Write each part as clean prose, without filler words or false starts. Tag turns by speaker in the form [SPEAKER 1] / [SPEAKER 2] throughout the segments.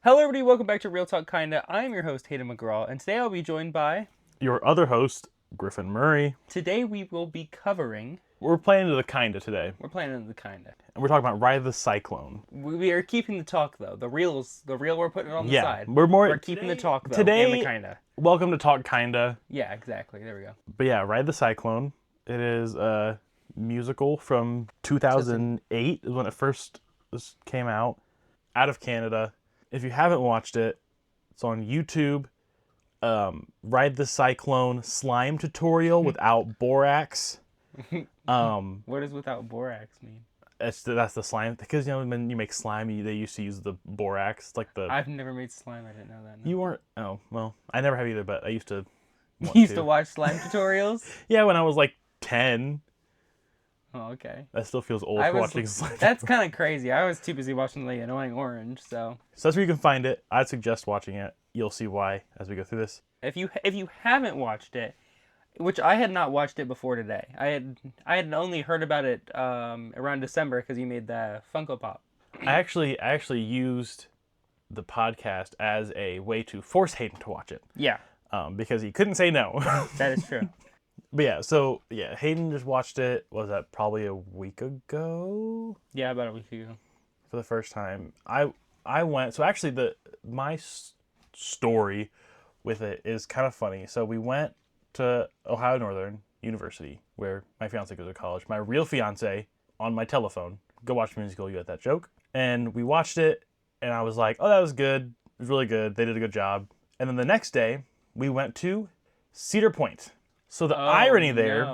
[SPEAKER 1] Hello, everybody. Welcome back to Real Talk Kinda. I'm your host, Hayden McGraw, and today I'll be joined by.
[SPEAKER 2] Your other host, Griffin Murray.
[SPEAKER 1] Today we will be covering.
[SPEAKER 2] We're playing into the kinda today,
[SPEAKER 1] We're playing into the kinda.
[SPEAKER 2] and we're talking about Ride the Cyclone.
[SPEAKER 1] We are keeping the talk though. The real we're putting it on the
[SPEAKER 2] Yeah,
[SPEAKER 1] side.
[SPEAKER 2] we're
[SPEAKER 1] keeping the talk though.
[SPEAKER 2] today.
[SPEAKER 1] And the kinda.
[SPEAKER 2] Welcome to Talk Kinda.
[SPEAKER 1] Yeah, exactly. There we go.
[SPEAKER 2] But yeah, Ride the Cyclone. It is a musical from 2008 is when it first came out of Canada. If you haven't watched it, it's on YouTube. Ride the Cyclone slime tutorial without borax.
[SPEAKER 1] What does without borax mean?
[SPEAKER 2] That's the slime, because when you make slime, they used to use the borax. It's like the
[SPEAKER 1] I've never made slime. I didn't know that. No.
[SPEAKER 2] You weren't. Oh well, I never have either, but I used to.
[SPEAKER 1] You used to watch slime tutorials?
[SPEAKER 2] Yeah, when I was like 10.
[SPEAKER 1] Oh, okay.
[SPEAKER 2] That still feels old for watching slime.
[SPEAKER 1] That's kind of crazy. I was too busy watching The Annoying Orange, so.
[SPEAKER 2] So that's where you can find it. I'd suggest watching it. You'll see why as we go through this.
[SPEAKER 1] If you haven't watched it, which I had not watched it before today. I had only heard about it around December because you made the Funko Pop.
[SPEAKER 2] I actually used the podcast as a way to force Hayden to watch it.
[SPEAKER 1] Yeah.
[SPEAKER 2] Because he couldn't say no.
[SPEAKER 1] That is true.
[SPEAKER 2] But yeah, Hayden just watched it. Was that probably a week ago?
[SPEAKER 1] Yeah, about a week ago.
[SPEAKER 2] For the first time. I went. So actually, my story with it is kind of funny. So we went to Ohio Northern University, where my fiance goes to college. My real fiance on my telephone. Go watch the musical. You get that joke? And we watched it, and I was like, "Oh, that was good. It was really good. They did a good job." And then the next day, we went to Cedar Point. So the irony there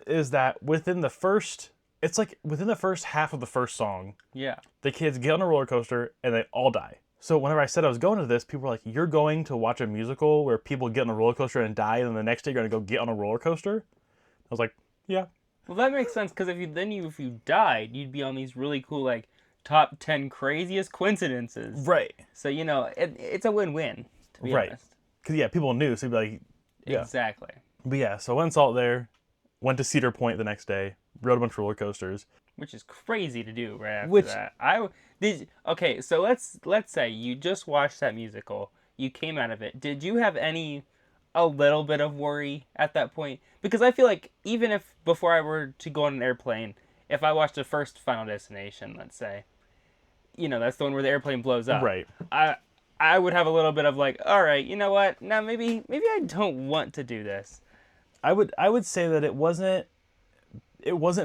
[SPEAKER 2] is that within the first half of the first song,
[SPEAKER 1] yeah,
[SPEAKER 2] the kids get on a roller coaster and they all die. So whenever I said I was going to this, people were like, "You're going to watch a musical where people get on a roller coaster and die, and then the next day you're going to go get on a roller coaster?" I was like, "Yeah."
[SPEAKER 1] Well, that makes sense because if you died, you'd be on these really cool like top 10 craziest coincidences.
[SPEAKER 2] Right.
[SPEAKER 1] So it's a win-win, to be honest.
[SPEAKER 2] Because people knew, so they'd be like, yeah.
[SPEAKER 1] Exactly.
[SPEAKER 2] But yeah, so I went and saw it there. Went to Cedar Point the next day. Rode a bunch of roller coasters.
[SPEAKER 1] Which is crazy to do right after that. Okay, so let's say you just watched that musical. You came out of it. Did you have a little bit of worry at that point? Because I feel like even if before I were to go on an airplane, if I watched the first Final Destination, let's say, that's the one where the airplane blows up.
[SPEAKER 2] Right.
[SPEAKER 1] I would have a little bit of like, all right, you know what? Now maybe I don't want to do this.
[SPEAKER 2] I would say that it wasn't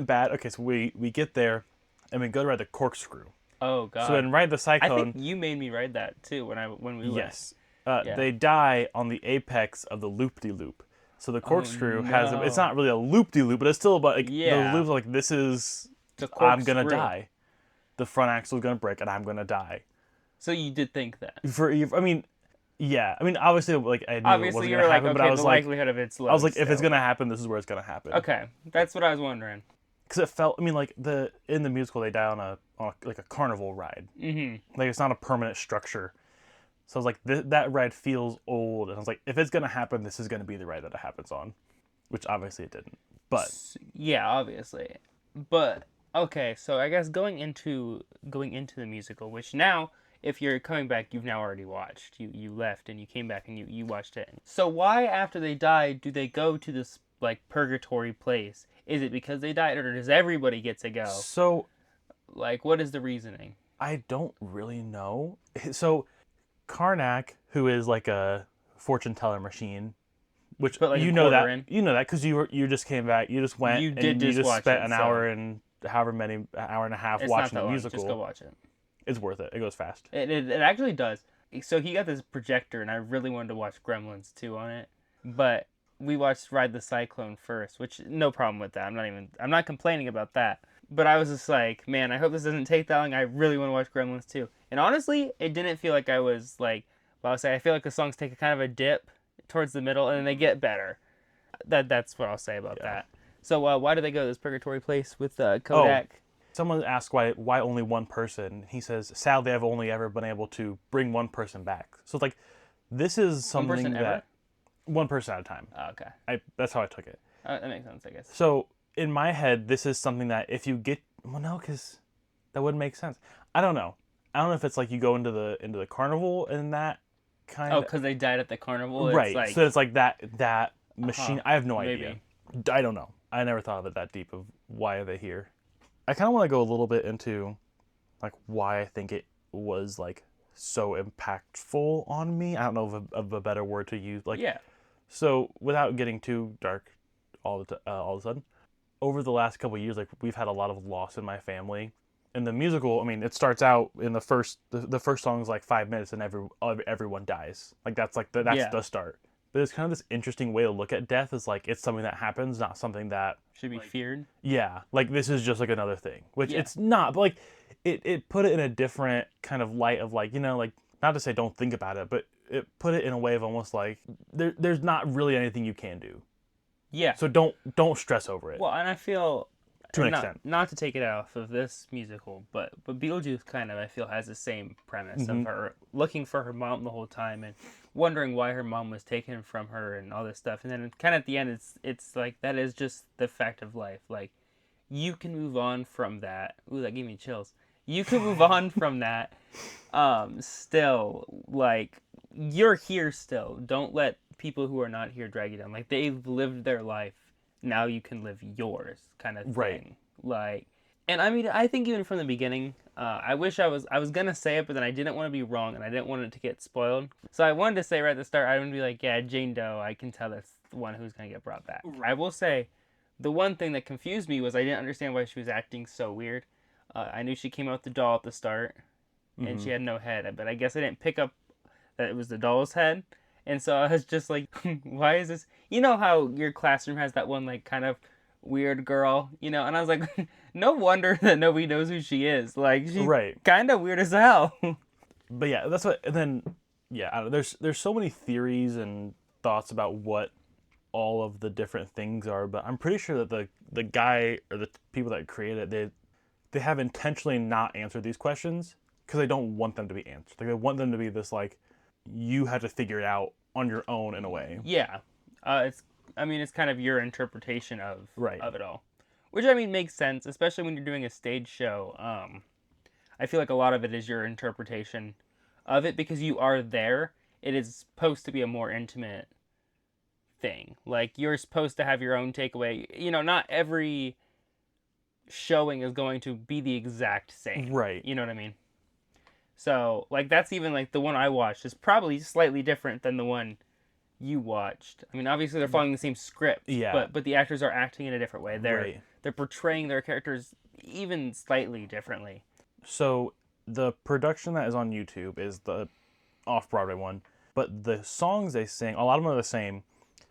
[SPEAKER 2] bad. Okay, so we get there, and we go to ride the corkscrew.
[SPEAKER 1] Oh God!
[SPEAKER 2] So in Ride the Cyclone,
[SPEAKER 1] I think you made me ride that too when we went.
[SPEAKER 2] Yes, they die on the apex of the loop-de-loop. So the corkscrew has it's not really a loop-de-loop, but it's still about like the loops. Like this is I'm gonna die. The front axle is gonna break, and I'm gonna die.
[SPEAKER 1] So you did think that?
[SPEAKER 2] Yeah. I mean, obviously, like I knew
[SPEAKER 1] obviously
[SPEAKER 2] it wasn't gonna happen,
[SPEAKER 1] okay,
[SPEAKER 2] but I was
[SPEAKER 1] the likelihood of it's low.
[SPEAKER 2] I was like, if it's gonna happen, this is where it's gonna happen.
[SPEAKER 1] Okay, that's what I was wondering.
[SPEAKER 2] Because it felt, like in the musical, they die on a like a carnival ride.
[SPEAKER 1] Mm-hmm.
[SPEAKER 2] Like it's not a permanent structure. So I was like, that ride feels old, and I was like, if it's gonna happen, this is gonna be the ride that it happens on, which obviously it didn't. But
[SPEAKER 1] yeah, obviously. But okay, so I guess going into the musical, which now, if you're coming back, you've now already watched. You left and you came back and you watched it. So why, after they died, do they go to this like purgatory place? Is it because they died, or does everybody get to go?
[SPEAKER 2] So,
[SPEAKER 1] like, what is the reasoning?
[SPEAKER 2] I don't really know. So, Karnak, who is like a fortune teller machine, which
[SPEAKER 1] like
[SPEAKER 2] you know that because you just came back, you just went, you just spent an hour and hour and a half watching the musical.
[SPEAKER 1] Just go watch it.
[SPEAKER 2] It's worth it. It goes fast.
[SPEAKER 1] It actually does. So he got this projector, and I really wanted to watch Gremlins 2 on it. But we watched Ride the Cyclone first, which no problem with that. I'm not complaining about that. But I was just like, man, I hope this doesn't take that long. I really want to watch Gremlins 2. And honestly, it didn't feel like I was like, well, I feel like the songs take a kind of a dip towards the middle, and then they get better. That's what I'll say about that. So why do they go to this purgatory place with Kodak?
[SPEAKER 2] Oh. Someone asked why only one person. He says, sadly, I've only ever been able to bring one person back. So it's like, this is something one person at a time.
[SPEAKER 1] Oh, okay.
[SPEAKER 2] That's how I took it.
[SPEAKER 1] That makes sense, I guess.
[SPEAKER 2] So in my head, this is something that if you get, well, no, because that wouldn't make sense. I don't know. I don't know if it's like you go into the carnival and that kind
[SPEAKER 1] Oh,
[SPEAKER 2] of
[SPEAKER 1] because they died at the carnival. It's
[SPEAKER 2] right.
[SPEAKER 1] like,
[SPEAKER 2] So it's like that machine. I have no idea.
[SPEAKER 1] maybe.
[SPEAKER 2] I don't know. I never thought of it that deep of why are they here. I kind of want to go a little bit into like why I think it was like so impactful on me. I don't know of a better word to use. Like,
[SPEAKER 1] Yeah.
[SPEAKER 2] so without getting too dark, all of a sudden, over the last couple of years, like we've had a lot of loss in my family. In the musical, I mean, it starts out in the first song is like 5 minutes and everyone dies. Like that's
[SPEAKER 1] Yeah.
[SPEAKER 2] the start. But it's kind of this interesting way to look at death is like it's something that happens, not something that
[SPEAKER 1] Should be feared.
[SPEAKER 2] yeah, like this is just like another thing, which
[SPEAKER 1] Yeah.
[SPEAKER 2] it's not. But like it put it in a different kind of light of like like not to say don't think about it, but it put it in a way of almost like there's not really anything you can do.
[SPEAKER 1] Yeah.
[SPEAKER 2] So don't stress over it
[SPEAKER 1] Well, and I feel
[SPEAKER 2] to an
[SPEAKER 1] not,
[SPEAKER 2] extent.
[SPEAKER 1] not to take it off of this musical, but Beetlejuice kind of I feel has the same premise of her looking for her mom the whole time and wondering why her mom was taken from her and all this stuff. And then kind of at the end, it's like that is just the fact of life. Like you can move on from that. Ooh, that gave me chills. You can move on from that. Still, like you're here still. Don't let people who are not here drag you down. Like they've lived their life. Now you can live yours, kind of thing.
[SPEAKER 2] Right.
[SPEAKER 1] Like, and I mean, I think even from the beginning, I wish I was gonna say it, but then I didn't want to be wrong, and I didn't want it to get spoiled. So I wanted to say right at the start, I would be like, yeah, Jane Doe. I can tell that's the one who's gonna get brought back. I will say, the one thing that confused me was I didn't understand why she was acting so weird. I knew she came out with the doll at the start, and she had no head, but I guess I didn't pick up that it was the doll's head. And so I was just like, why is this? You know how your classroom has that one, like, kind of weird girl, And I was like, no wonder that nobody knows who she is. Like, she's
[SPEAKER 2] Right.
[SPEAKER 1] kind of weird as hell.
[SPEAKER 2] But yeah, that's what. And then yeah, I don't know, there's so many theories and thoughts about what all of the different things are. But I'm pretty sure that the guy or the people that created it, they have intentionally not answered these questions because they don't want them to be answered. Like they want them to be this like you have to figure it out on your own in a way.
[SPEAKER 1] Yeah. It's kind of your interpretation of
[SPEAKER 2] Right.
[SPEAKER 1] of it all. Which, I mean, makes sense, especially when you're doing a stage show. I feel like a lot of it is your interpretation of it because you are there. It is supposed to be a more intimate thing. Like, you're supposed to have your own takeaway. Not every showing is going to be the exact same.
[SPEAKER 2] Right.
[SPEAKER 1] You know what I mean? So, like, that's even, like, the one I watched is probably slightly different than the one you watched. I mean, obviously they're following the same script,
[SPEAKER 2] Yeah.
[SPEAKER 1] but the actors are acting in a different way.
[SPEAKER 2] Right.
[SPEAKER 1] They're portraying their characters even slightly differently.
[SPEAKER 2] So the production that is on YouTube is the off-Broadway one, but the songs they sing, a lot of them are the same,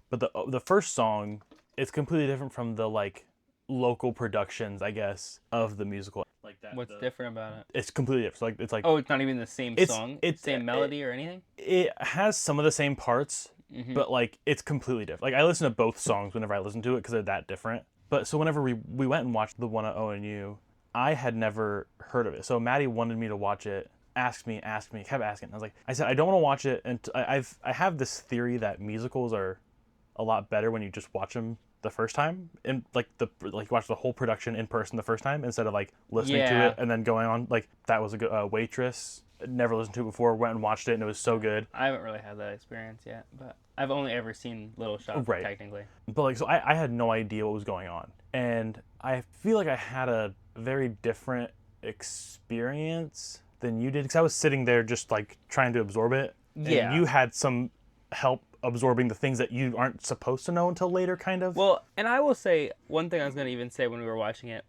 [SPEAKER 2] but the first song is completely different from the like local productions, I guess, of the musical. Like that.
[SPEAKER 1] What's different about it?
[SPEAKER 2] It's completely different. So like it's like
[SPEAKER 1] Oh, it's not even the same song, same melody or anything.
[SPEAKER 2] it has some of the same parts, but like it's completely different. Like I listen to both songs whenever I listen to it because they're that different. But so whenever we went and watched the one at ONU, I had never heard of it. So Maddie wanted me to watch it, asked me, kept asking. I said I don't want to watch it, and I have this theory that musicals are a lot better when you just watch them the first time and like watch the whole production in person the first time instead of like listening to it and then going on. Like that was a good Waitress. Never listened to it before. Went and watched it and it was so good.
[SPEAKER 1] I haven't really had that experience yet, but I've only ever seen Little Shop technically.
[SPEAKER 2] But like so I had no idea what was going on, and I feel like I had a very different experience than you did because I was sitting there just like trying to absorb it.
[SPEAKER 1] Yeah.
[SPEAKER 2] And you had some help absorbing the things that you aren't supposed to know until later, kind of.
[SPEAKER 1] Well, and I will say one thing I was going to even say when we were watching it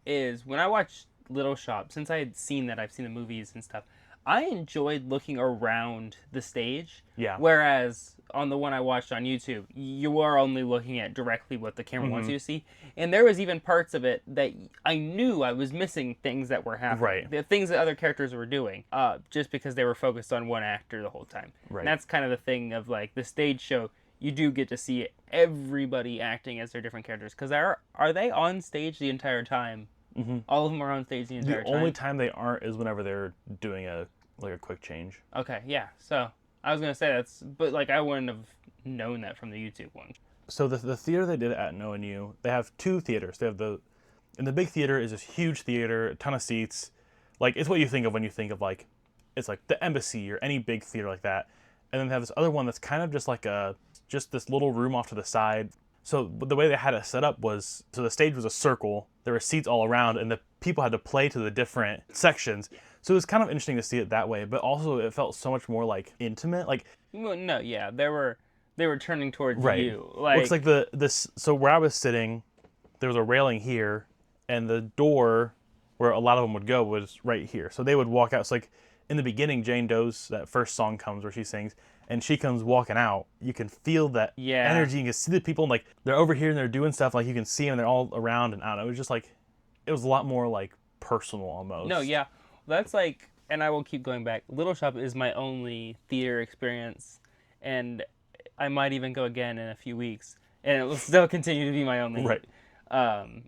[SPEAKER 1] is when I watched Little Shop, since I had seen that, I've seen the movies and stuff, I enjoyed looking around the stage.
[SPEAKER 2] Yeah.
[SPEAKER 1] Whereas on the one I watched on YouTube, you are only looking at directly what the camera wants you to see. And there was even parts of it that I knew I was missing things that were happening.
[SPEAKER 2] Right.
[SPEAKER 1] The things that other characters were doing, just because they were focused on one actor the whole time.
[SPEAKER 2] Right.
[SPEAKER 1] And that's kind of the thing of like the stage show. You do get to see everybody acting as their different characters. Because are they on stage the entire time? Mm-hmm. All of them are on stage the entire time.
[SPEAKER 2] The only time they aren't is whenever they're doing a quick change.
[SPEAKER 1] Okay, yeah. So I was gonna say but like I wouldn't have known that from the YouTube one.
[SPEAKER 2] So the theater they did at ONU, they have two theaters. They have in the big theater is this huge theater, a ton of seats, Like, it's what you think of when you think of, like, it's like the Embassy or any big theater like that. And then they have this other one that's kind of just like just this little room off to the side. So the way they had it set up was, so the stage was a circle, there were seats all around, and the people had to play to the different sections. So it was kind of interesting to see it that way, but also it felt so much more like intimate. Like,
[SPEAKER 1] well, no, yeah, they were turning towards
[SPEAKER 2] right.
[SPEAKER 1] you. Like,
[SPEAKER 2] Looks like so where I was sitting, there was a railing here, and the door where a lot of them would go was right here. So they would walk out. So like in the beginning, Jane Doe's that first song comes where she sings, and she comes walking out. You can feel that energy. You can see the people, and like they're over here and they're doing stuff. Like you can see them, they're all around, and I don't know. It was just like, it was a lot more like personal almost.
[SPEAKER 1] No, yeah, that's like, and I will keep going back. Little Shop is my only theater experience, and I might even go again in a few weeks, and it will still continue to be my only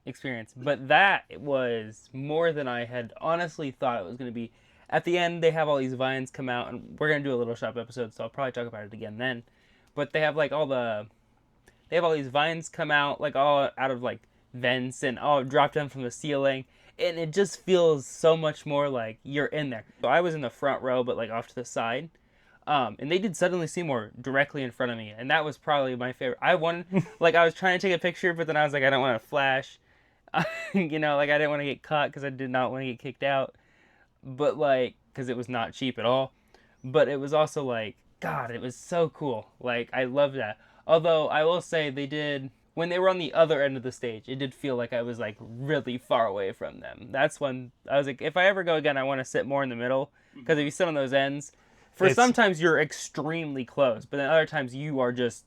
[SPEAKER 1] experience. But that was more than I had honestly thought it was going to be. At the end, they have all these vines come out, and we're going to do a Little Shop episode, so I'll probably talk about it again then. But they have like they have all these vines come out, like all out of like vents and all drop down from the ceiling, and it just feels so much more like you're in there. So I was in the front row, but like off to the side. And they did Suddenly Seymour directly in front of me, and that was probably my favorite. I wanted, like, I was trying to take a picture, but then I was like, I don't want to flash, you know, like I didn't want to get caught because I did not want to get kicked out, but like, because it was not cheap at all. But it was also like, God, it was so cool. Like, I love that. Although I will say they did, when they were on the other end of the stage, it did feel like I was like really far away from them. That's when I was like, if I ever go again, I want to sit more in the middle, because if you sit on those ends, sometimes you're extremely close, but then other times you are just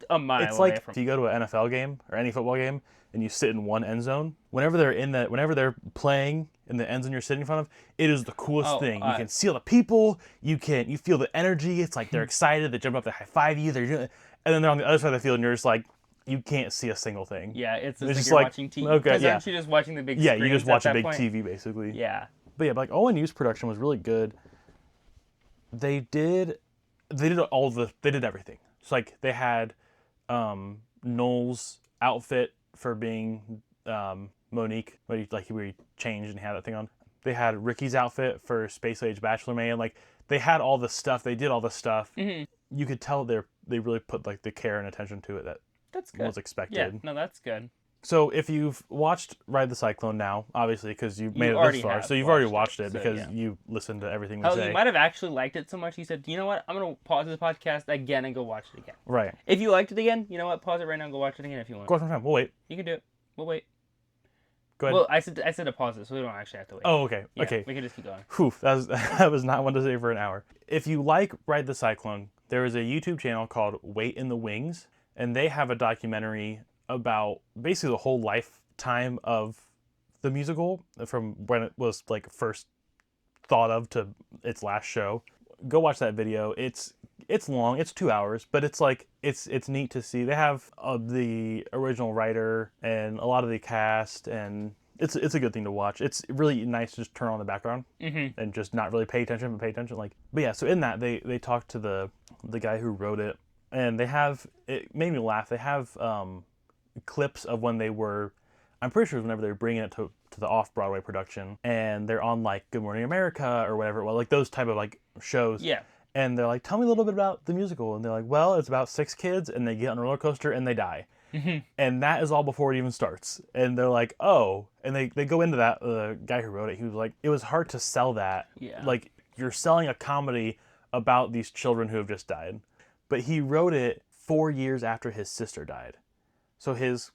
[SPEAKER 1] a mile away from.
[SPEAKER 2] It's like if you go to an NFL game or any football game and you sit in one end zone, whenever they're playing in the end zone you're sitting in front of, it is the coolest thing. You can see all the people, you feel the energy. It's like they're excited, they jump up to high five you, and then they're on the other side of the field and you're just like, you can't see a single thing.
[SPEAKER 1] Yeah, it's just
[SPEAKER 2] just
[SPEAKER 1] you're
[SPEAKER 2] like
[SPEAKER 1] watching TV.
[SPEAKER 2] Okay,
[SPEAKER 1] because
[SPEAKER 2] yeah.
[SPEAKER 1] aren't you just watching the big
[SPEAKER 2] Yeah,
[SPEAKER 1] screens
[SPEAKER 2] you just watch
[SPEAKER 1] at
[SPEAKER 2] a big
[SPEAKER 1] that point?
[SPEAKER 2] TV basically.
[SPEAKER 1] Yeah.
[SPEAKER 2] But yeah, like Owen Yu's production was really good. They did everything. So like they had Noel's outfit for being Monique, where he changed and he had that thing on. They had Ricky's outfit for Space Age Bachelor May, and like they had all the stuff. They did all the stuff.
[SPEAKER 1] Mm-hmm.
[SPEAKER 2] You could tell they really put like the care and attention to it
[SPEAKER 1] that's good.
[SPEAKER 2] was expected.
[SPEAKER 1] Yeah, no, that's good.
[SPEAKER 2] So if you've watched Ride the Cyclone now, obviously because you made it this far, so you've already watched it because you listened to everything we say.
[SPEAKER 1] You might have actually liked it so much you said, you know what, I'm going to pause this podcast again and go watch it again.
[SPEAKER 2] Right.
[SPEAKER 1] If you liked it again, you know what, pause it right now and go watch it again if you want.
[SPEAKER 2] Go on time. We'll wait.
[SPEAKER 1] You can do it. We'll wait.
[SPEAKER 2] Go ahead.
[SPEAKER 1] Well, I said to pause it, so we don't actually have to wait.
[SPEAKER 2] Oh, okay.
[SPEAKER 1] Yeah,
[SPEAKER 2] okay.
[SPEAKER 1] We can just keep going.
[SPEAKER 2] Whew, that was not one to say for an hour. If you like Ride the Cyclone, there is a YouTube channel called Wait in the Wings, and they have a documentary about basically the whole lifetime of the musical from when it was like first thought of to its last show. Go watch that video. It's long. It's 2 hours, but it's like it's neat to see. They have the original writer and a lot of the cast, and it's a good thing to watch. It's really nice to just turn on the background and just not really pay attention, but pay attention. But yeah. So in that they talked to the guy who wrote it, and it made me laugh. They have clips of when they were, I'm pretty sure whenever they were bringing it to the off-Broadway production, and they're on like Good Morning America or whatever, well, like those type of like shows.
[SPEAKER 1] Yeah.
[SPEAKER 2] And they're like, tell me a little bit about the musical. And they're like, well, it's about 6 kids and they get on a roller coaster and they die. And that is all before it even starts. And they're like, oh, and they go into that, the guy who wrote it, he was like, it was hard to sell that. Yeah. Like, you're selling a comedy about these children who have just died. But he wrote it 4 years after his sister died. So his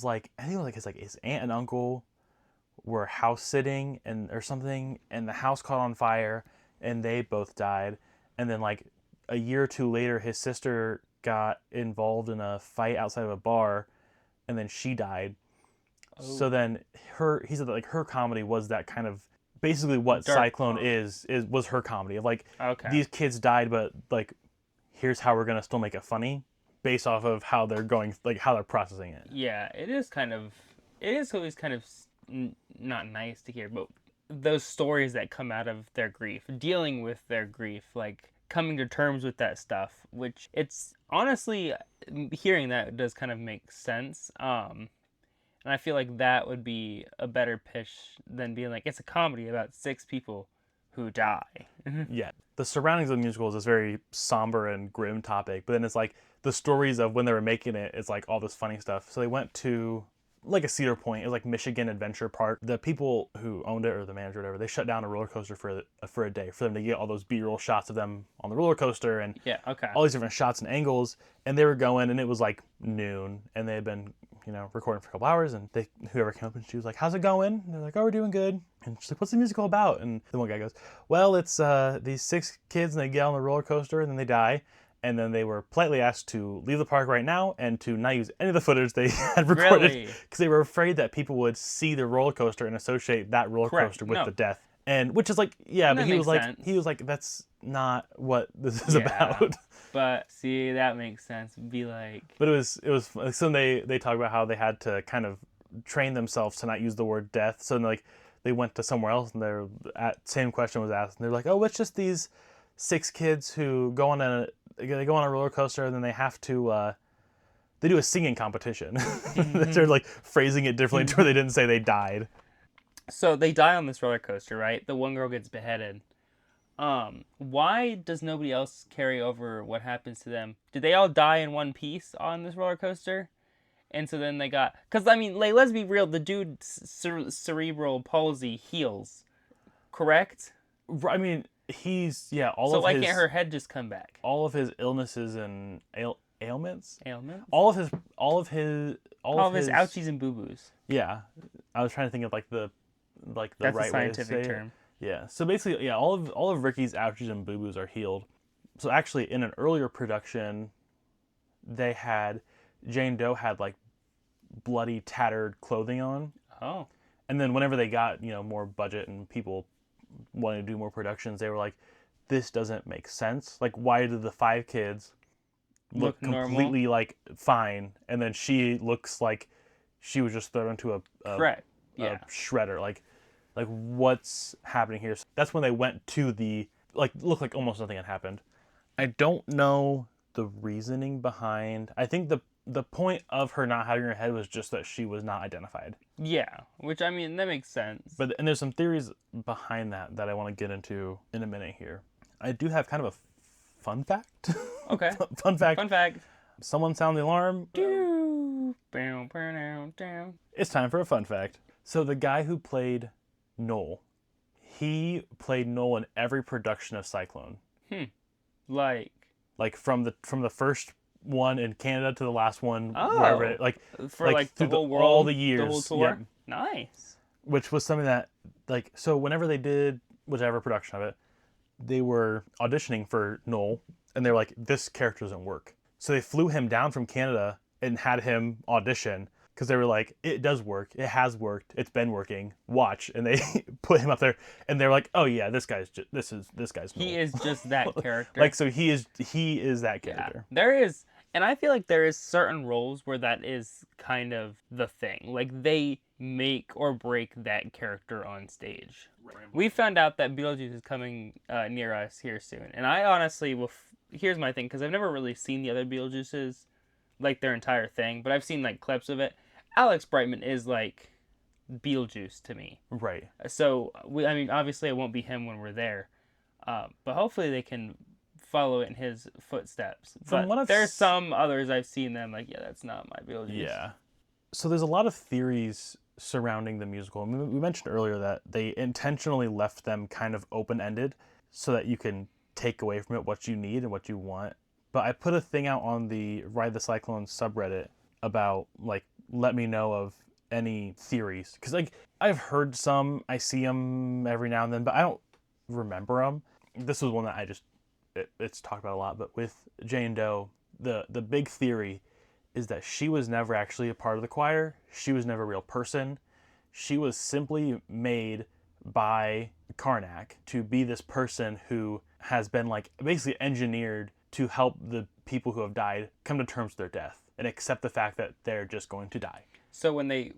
[SPEAKER 2] like, I think it was like his aunt and uncle were house sitting or something, and the house caught on fire and they both died. And then like a year or two later, his sister got involved in a fight outside of a bar, and then she died. Oh. So then he said that like her comedy was that kind of basically what Dark Cyclone was her comedy of like, these kids died, but like here's how we're gonna still make it funny based off of how they're going, like how they're processing it.
[SPEAKER 1] Yeah, it is always kind of not nice to hear, but those stories that come out of their grief, dealing with their grief, like coming to terms with that stuff, which it's honestly, hearing that does kind of make sense. And I feel like that would be a better pitch than being like, it's a comedy about 6 people who die.
[SPEAKER 2] Yeah. The surroundings of the musical is this very somber and grim topic, but then it's like the stories of when they were making it, it's like all this funny stuff. So they went to like a Cedar Point. It was like Michigan Adventure Park. The people who owned it, or the manager or whatever, they shut down a roller coaster for a day for them to get all those B-roll shots of them on the roller coaster and
[SPEAKER 1] Yeah, okay.
[SPEAKER 2] all these different shots and angles. And they were going, and it was like noon, and they had been, recording for a couple hours. And whoever came up, and she was like, "How's it going?" And they're like, "Oh, we're doing good." And she's like, "What's the musical about?" And the one guy goes, "Well, it's these 6 kids, and they get on the roller coaster, and then they die." And then they were politely asked to leave the park right now and to not use any of the footage they had recorded
[SPEAKER 1] Really?
[SPEAKER 2] because they were afraid that people would see the roller coaster and associate that roller coaster with the death. And which is like, yeah, but
[SPEAKER 1] That makes sense.
[SPEAKER 2] he was like, that's not what this is about.
[SPEAKER 1] But see, that makes sense. Be like,
[SPEAKER 2] But it was so they talk about how they had to kind of train themselves to not use the word death. So like they went to somewhere else, and same question was asked, and they're like, "Oh, it's just these 6 kids who go on a roller coaster, and then they have to they do a singing competition." They're like phrasing it differently to where they didn't say they died.
[SPEAKER 1] so they die on this roller coaster, right? The one girl gets beheaded. Why does nobody else carry over what happens to them? Did they all die in one piece on this roller coaster? And so then they got, because I mean, like, let's be real, the dude's cerebral palsy heals, correct?
[SPEAKER 2] I mean, all
[SPEAKER 1] So
[SPEAKER 2] of
[SPEAKER 1] why
[SPEAKER 2] his
[SPEAKER 1] can't her head just come back?
[SPEAKER 2] all of his illnesses and ailments,
[SPEAKER 1] Ailments?
[SPEAKER 2] all of his
[SPEAKER 1] ouchies and boo-boos.
[SPEAKER 2] Yeah, I was trying to think of like the
[SPEAKER 1] That's
[SPEAKER 2] right
[SPEAKER 1] a scientific
[SPEAKER 2] way to say
[SPEAKER 1] term.
[SPEAKER 2] it. Yeah. So basically, yeah, all of Ricky's ouchies and boo-boos are healed. So actually, in an earlier production, Jane Doe had like bloody, tattered clothing on.
[SPEAKER 1] Oh.
[SPEAKER 2] And then whenever they got, more budget and people wanting to do more productions, they were like, this doesn't make sense. Like, why do the 5 kids look completely
[SPEAKER 1] normal?
[SPEAKER 2] like fine, and then she looks like she was just thrown into a
[SPEAKER 1] Correct. Yeah.
[SPEAKER 2] shredder? Like what's happening here? So that's when they went to the looked like almost nothing had happened. I don't know the reasoning behind. I think the point of her not having her head was just that she was not identified.
[SPEAKER 1] Yeah. Which, I mean, that makes sense.
[SPEAKER 2] And there's some theories behind that I want to get into in a minute here. I do have kind of a fun fact.
[SPEAKER 1] Okay.
[SPEAKER 2] Fun fact.
[SPEAKER 1] Fun fact.
[SPEAKER 2] Someone sound the alarm.
[SPEAKER 1] Down.
[SPEAKER 2] It's time for a fun fact. So the guy who played Noel, he played Noel in every production of Cyclone. Like from the first one in Canada to the last one, wherever,
[SPEAKER 1] for the whole world,
[SPEAKER 2] all the years,
[SPEAKER 1] the whole tour.
[SPEAKER 2] yep.
[SPEAKER 1] Nice.
[SPEAKER 2] Which was something that so whenever they did whichever production of it, they were auditioning for Noel, and they were like, this character doesn't work. So they flew him down from Canada and had him audition, because they were like, it does work, it has worked, it's been working, watch. And they put him up there, and they're like, oh yeah, this guy's Noel.
[SPEAKER 1] He is just that character.
[SPEAKER 2] So he is that character.
[SPEAKER 1] Yeah. There is, and I feel like there is certain roles where that is kind of the thing. Like, they make or break that character on stage. We found out that Beetlejuice is coming near us here soon, and I honestly will. Here's my thing, because I've never really seen the other Beetlejuices, like their entire thing, but I've seen like clips of it. Alex Brightman is like Beetlejuice to me.
[SPEAKER 2] Right.
[SPEAKER 1] So I mean, obviously, it won't be him when we're there, but hopefully they can follow in his footsteps. But there's some others I've seen them like, yeah, that's not my Beetlejuice.
[SPEAKER 2] Yeah. So there's a lot of theories surrounding the musical. I mean, we mentioned earlier that they intentionally left them kind of open-ended so that you can take away from it what you need and what you want. But I put a thing out on the Ride the Cyclone subreddit about, like, let me know of any theories. Because, like, I've heard some, I see them every now and then, but I don't remember them. This was one that it's talked about a lot, but with Jane Doe, the big theory is that she was never actually a part of the choir. She was never a real person. She was simply made by Karnak to be this person who has been, like, basically engineered to help the people who have died come to terms with their death and accept the fact that they're just going to die.
[SPEAKER 1] So when they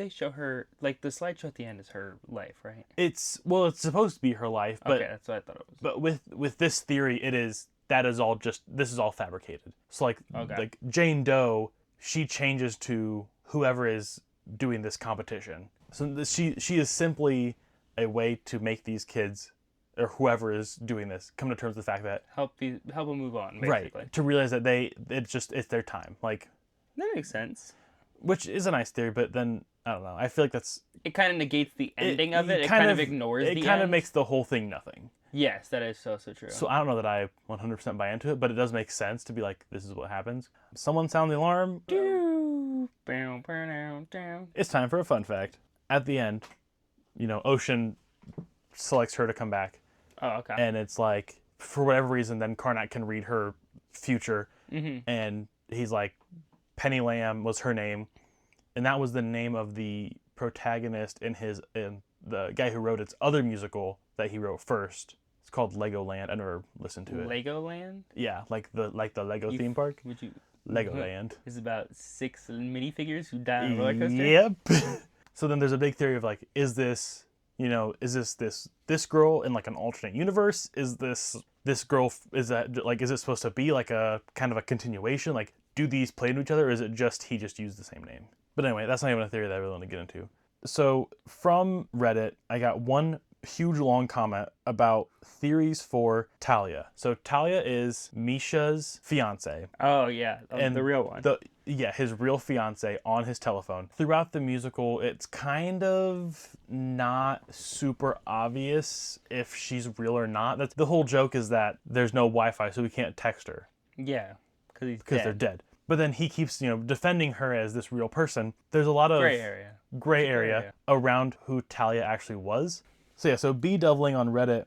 [SPEAKER 1] show her, like, the slideshow at the end is her life, right?
[SPEAKER 2] It's supposed to be her life, but
[SPEAKER 1] okay, that's what I thought it was.
[SPEAKER 2] But with this theory, this is all fabricated. So like Jane Doe, she changes to whoever is doing this competition. So she is simply a way to make these kids or whoever is doing this come to terms with the fact that
[SPEAKER 1] help them move on, basically.
[SPEAKER 2] right, to realize that it's their time, like
[SPEAKER 1] That makes sense.
[SPEAKER 2] which is a nice theory, but then I don't know. I feel like
[SPEAKER 1] it kind of negates the ending of it. It kind of ignores the end.
[SPEAKER 2] It kind of makes the whole thing nothing.
[SPEAKER 1] Yes, that is so true.
[SPEAKER 2] So I don't know that I 100% buy into it, but it does make sense to be like, this is what happens. Someone sound the alarm. It's time for a fun fact. At the end, Ocean selects her to come back.
[SPEAKER 1] Oh, okay.
[SPEAKER 2] And it's like, for whatever reason, then Karnak can read her future.
[SPEAKER 1] Mm-hmm.
[SPEAKER 2] And he's like, Penny Lamb was her name. And that was the name of the protagonist in the guy who wrote its other musical that he wrote first. It's called Legoland. I never listened to it.
[SPEAKER 1] Legoland?
[SPEAKER 2] Yeah, like the Lego theme park.
[SPEAKER 1] Would you?
[SPEAKER 2] Legoland.
[SPEAKER 1] Is about 6 minifigures who die on a roller coaster.
[SPEAKER 2] Yep. So then there's a big theory of like, is this this girl in like an alternate universe? Is this girl? Is it supposed to be like a kind of a continuation? Like, do these play to each other, or is it just he just used the same name? But anyway, that's not even a theory that I really want to get into. So from Reddit, I got one huge long comment about theories for Talia. So Talia is Misha's fiance.
[SPEAKER 1] Oh yeah,
[SPEAKER 2] and
[SPEAKER 1] the real one.
[SPEAKER 2] His real fiance on his telephone. Throughout the musical, it's kind of not super obvious if she's real or not. That's the whole joke, is that there's no Wi-Fi, so we can't text her.
[SPEAKER 1] Yeah, because
[SPEAKER 2] they're dead. But then he keeps, defending her as this real person. There's a lot of gray area around who Talia actually was. So B Doubling on Reddit,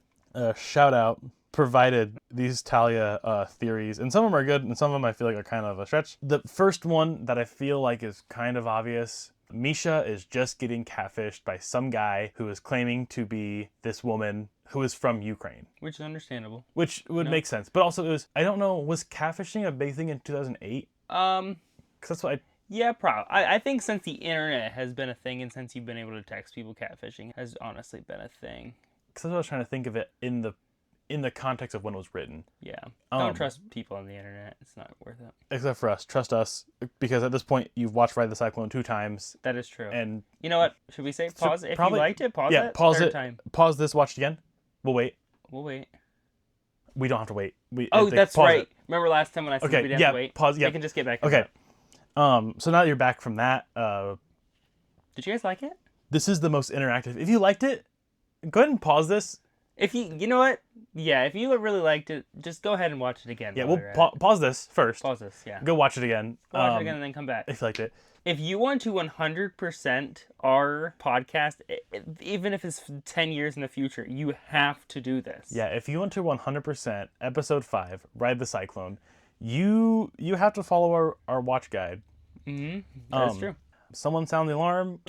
[SPEAKER 2] shout out, provided these Talia theories. And some of them are good, and some of them I feel like are kind of a stretch. The first one that I feel like is kind of obvious, Misha is just getting catfished by some guy who is claiming to be this woman who is from Ukraine.
[SPEAKER 1] Which is understandable.
[SPEAKER 2] Which would make sense. But also I don't know, was catfishing a big thing in 2008? Because that's what
[SPEAKER 1] Yeah, probably. I think since the internet has been a thing, and since you've been able to text people, catfishing has honestly been a thing.
[SPEAKER 2] Because I was trying to think of it in the context of when it was written.
[SPEAKER 1] Yeah. Don't trust people on the internet. It's not worth it.
[SPEAKER 2] Except for us. Trust us. Because at this point, you've watched Ride the Cyclone 2 times.
[SPEAKER 1] That is true.
[SPEAKER 2] And
[SPEAKER 1] you know what? Should we say pause it? If you liked it, pause it.
[SPEAKER 2] Yeah, pause
[SPEAKER 1] third
[SPEAKER 2] it.
[SPEAKER 1] Time.
[SPEAKER 2] Pause this, watch it again. We'll wait. We don't have to wait.
[SPEAKER 1] That's right. Remember last time when I said we didn't have to wait?
[SPEAKER 2] Pause. Yeah.
[SPEAKER 1] We can just get back.
[SPEAKER 2] Okay. So now that you're back from that,
[SPEAKER 1] did you guys like it?
[SPEAKER 2] This is the most interactive. If you liked it, go ahead and pause this.
[SPEAKER 1] If you know what? Yeah, if you really liked it, just go ahead and watch it again.
[SPEAKER 2] Yeah, pause this first.
[SPEAKER 1] Pause this, yeah.
[SPEAKER 2] Go watch it again.
[SPEAKER 1] Watch it again and then come back.
[SPEAKER 2] If you liked it.
[SPEAKER 1] If you want to 100% our podcast, even if it's 10 years in the future, you have to do this.
[SPEAKER 2] Yeah, if you want to 100% episode 5, Ride the Cyclone, you have to follow our watch guide.
[SPEAKER 1] Mm-hmm. That's true.
[SPEAKER 2] Someone sound the alarm.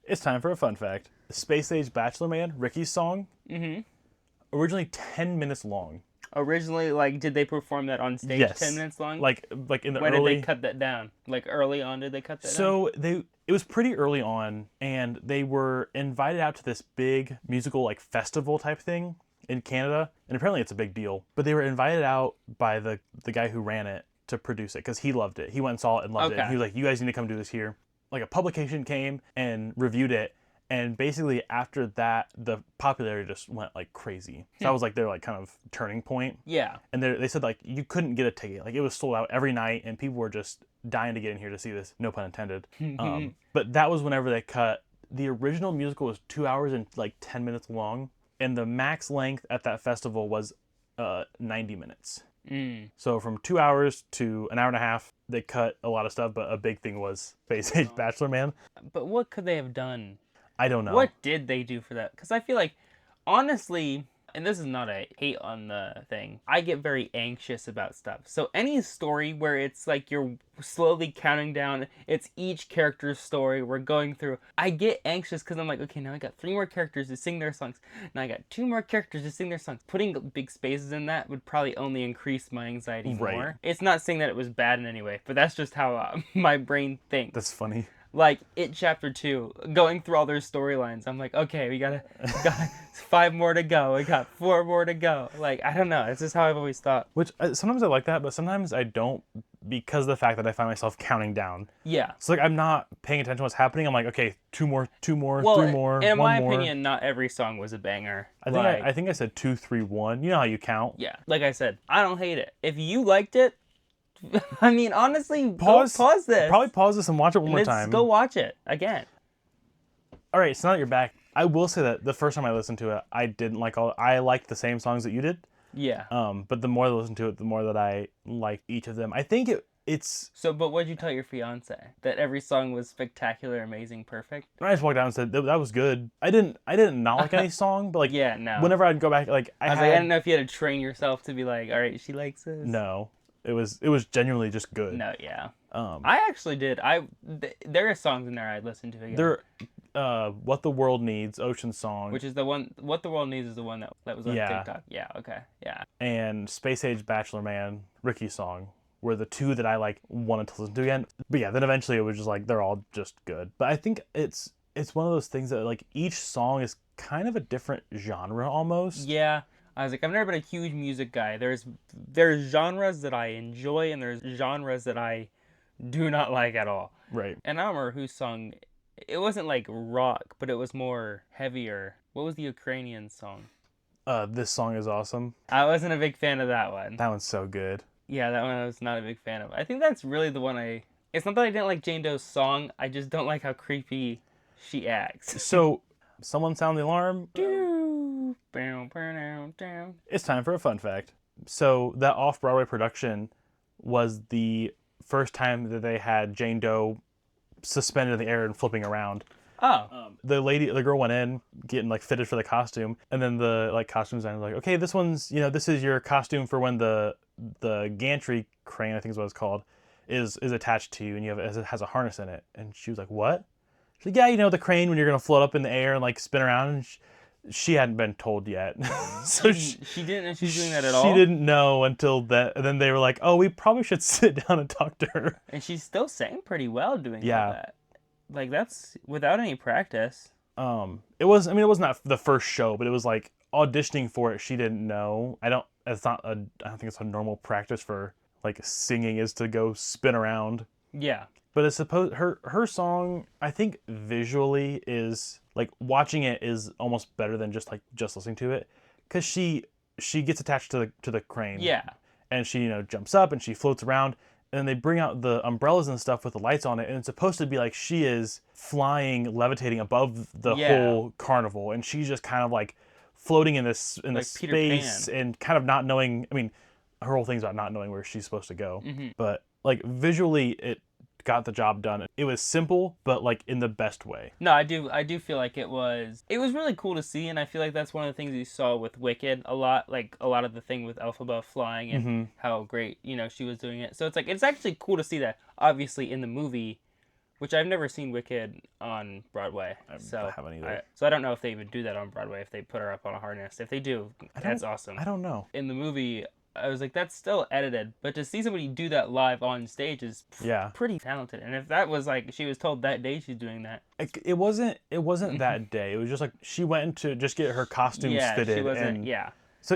[SPEAKER 2] It's time for a fun fact. The Space Age Bachelor Man, Ricky's song, originally 10 minutes long.
[SPEAKER 1] Originally, did they perform that on stage 10 minutes long?
[SPEAKER 2] Like in the
[SPEAKER 1] when
[SPEAKER 2] early...
[SPEAKER 1] did they cut that down? Like early on, did they cut that down?
[SPEAKER 2] So it was pretty early on, and they were invited out to this big musical festival type thing in Canada, and apparently it's a big deal. But they were invited out by the guy who ran it to produce it, because he loved it. He went and saw it and loved it. And he was like, you guys need to come do this here. Like a publication came and reviewed it, and basically after that, the popularity just went crazy. So that was their kind of turning point.
[SPEAKER 1] Yeah.
[SPEAKER 2] And they said you couldn't get a ticket. It was sold out every night, and people were just dying to get in here to see this. No pun intended. But that was whenever they cut. The original musical was 2 hours and 10 minutes long, and the max length at that festival was 90 minutes. So from 2 hours to an hour and a half, they cut a lot of stuff, but a big thing was Space Age Bachelor Man.
[SPEAKER 1] But what could they have done?
[SPEAKER 2] I don't know.
[SPEAKER 1] What did they do for that? Because I feel honestly, and this is not a hate on the thing, I get very anxious about stuff. So any story where it's you're slowly counting down, it's each character's story we're going through, I get anxious because I'm okay, now I got 3 more characters to sing their songs. Now I got 2 more characters to sing their songs. Putting big spaces in that would probably only increase my anxiety more. It's not saying that it was bad in any way, but that's just how my brain thinks.
[SPEAKER 2] That's funny.
[SPEAKER 1] like It Chapter 2, going through all their storylines. I'm like, okay, we got 5 more to go. We got 4 more to go. Like, I don't know. It's just how I've always thought.
[SPEAKER 2] Which sometimes I like that, but sometimes I don't because of the fact that I find myself counting down.
[SPEAKER 1] Yeah.
[SPEAKER 2] So like I'm not paying attention to what's happening. I'm like, okay, 2 more, 2 more,
[SPEAKER 1] Well,
[SPEAKER 2] 3 more,
[SPEAKER 1] in
[SPEAKER 2] 1
[SPEAKER 1] my
[SPEAKER 2] more.
[SPEAKER 1] opinion, not every song was a banger.
[SPEAKER 2] I think I said 2, 3, 1. You know how you count.
[SPEAKER 1] Yeah. Like I said, I don't hate it. If you liked it, I mean, honestly,
[SPEAKER 2] Pause
[SPEAKER 1] this.
[SPEAKER 2] Probably pause this and watch it one more
[SPEAKER 1] Let's
[SPEAKER 2] time.
[SPEAKER 1] go watch it again.
[SPEAKER 2] All right, so now that you're back, I will say that the first time I listened to it, I didn't like all. I liked the same songs that you did.
[SPEAKER 1] Yeah.
[SPEAKER 2] But the more I listened to it, the more that I liked each of them. I think it's.
[SPEAKER 1] So, but what'd you tell your fiance? That every song was spectacular, amazing, perfect?
[SPEAKER 2] I just walked out and said that was good. I didn't not like any song, but like
[SPEAKER 1] Yeah, no.
[SPEAKER 2] whenever I'd go back, like
[SPEAKER 1] I didn't know if you had to train yourself to be like, all right, she likes this.
[SPEAKER 2] No, it was genuinely just good.
[SPEAKER 1] No, yeah.
[SPEAKER 2] Um,
[SPEAKER 1] I actually did. There are songs in there I'd listen to again.
[SPEAKER 2] What the World Needs, Ocean Song,
[SPEAKER 1] Which is the one. What the World Needs is the one that was on
[SPEAKER 2] Yeah.
[SPEAKER 1] TikTok. Yeah. Okay. Yeah.
[SPEAKER 2] and Space Age Bachelor Man, Ricky's song were the 2 that I like wanted to listen to again. But yeah, then eventually it was just like they're all just good. But I think it's one of those things that like each song is kind of a different genre almost.
[SPEAKER 1] Yeah. I was like, I've never been a huge music guy. There's genres that I enjoy, and there's genres that I do not like at all.
[SPEAKER 2] Right.
[SPEAKER 1] And I don't remember who sung. It wasn't like rock, but it was more heavier. What was the Ukrainian song?
[SPEAKER 2] This song is awesome.
[SPEAKER 1] I wasn't a big fan of that one.
[SPEAKER 2] That one's so good.
[SPEAKER 1] Yeah, that one I was not a big fan of. I think that's really the one It's not that I didn't like Jane Doe's song. I just don't like how creepy she acts.
[SPEAKER 2] So, someone sound the alarm.
[SPEAKER 1] Down.
[SPEAKER 2] It's time for a fun fact. So, that off-Broadway production was the first time that they had Jane Doe suspended in the air and flipping around.
[SPEAKER 1] Oh.
[SPEAKER 2] The girl went in getting like fitted for the costume, and then the like costume designer was like, okay, this one's, this is your costume for when the gantry crane, I think is what it's called, is attached to you, and it has a harness in it. And she was like, what? She's like, yeah, the crane when you're gonna float up in the air and like spin around. And she hadn't been told yet, so
[SPEAKER 1] she didn't know she was doing that at all.
[SPEAKER 2] She didn't know until that, and then they were like, oh, we probably should sit down and talk to her.
[SPEAKER 1] And she still sang pretty well doing all that. Like, that's without any practice.
[SPEAKER 2] It wasn't the first show, but it was like auditioning for it. She didn't know. I don't think it's a normal practice for like singing is to go spin around.
[SPEAKER 1] Yeah.
[SPEAKER 2] But it's supposed her song, I think visually is like watching it is almost better than just listening to it, because she gets attached to the crane.
[SPEAKER 1] Yeah.
[SPEAKER 2] And she jumps up and she floats around. And then they bring out the umbrellas and stuff with the lights on it, and it's supposed to be like she is flying, levitating above the whole carnival, and she's just kind of like floating in this space and kind of not knowing. I mean, her whole thing's about not knowing where she's supposed to go.
[SPEAKER 1] Mm-hmm.
[SPEAKER 2] But like visually, it got the job done. It was simple, but like in the best way.
[SPEAKER 1] No, I do feel like it was really cool to see, and I feel like that's one of the things you saw with Wicked a lot, like a lot of the thing with Elphaba flying and how great, she was doing it. So it's like, it's actually cool to see that, obviously, in the movie, which I've never seen Wicked on Broadway.
[SPEAKER 2] I haven't either.
[SPEAKER 1] So I don't know if they would do that on Broadway, if they put her up on a harness. If they do, that's awesome.
[SPEAKER 2] I don't know.
[SPEAKER 1] In the movie, I was like, that's still edited, but to see somebody do that live on stage is pretty talented. And if that was like she was told that day she's doing that,
[SPEAKER 2] it wasn't that day. It was just like she went to just get her costumes fitted.
[SPEAKER 1] She wasn't.
[SPEAKER 2] And
[SPEAKER 1] yeah.
[SPEAKER 2] So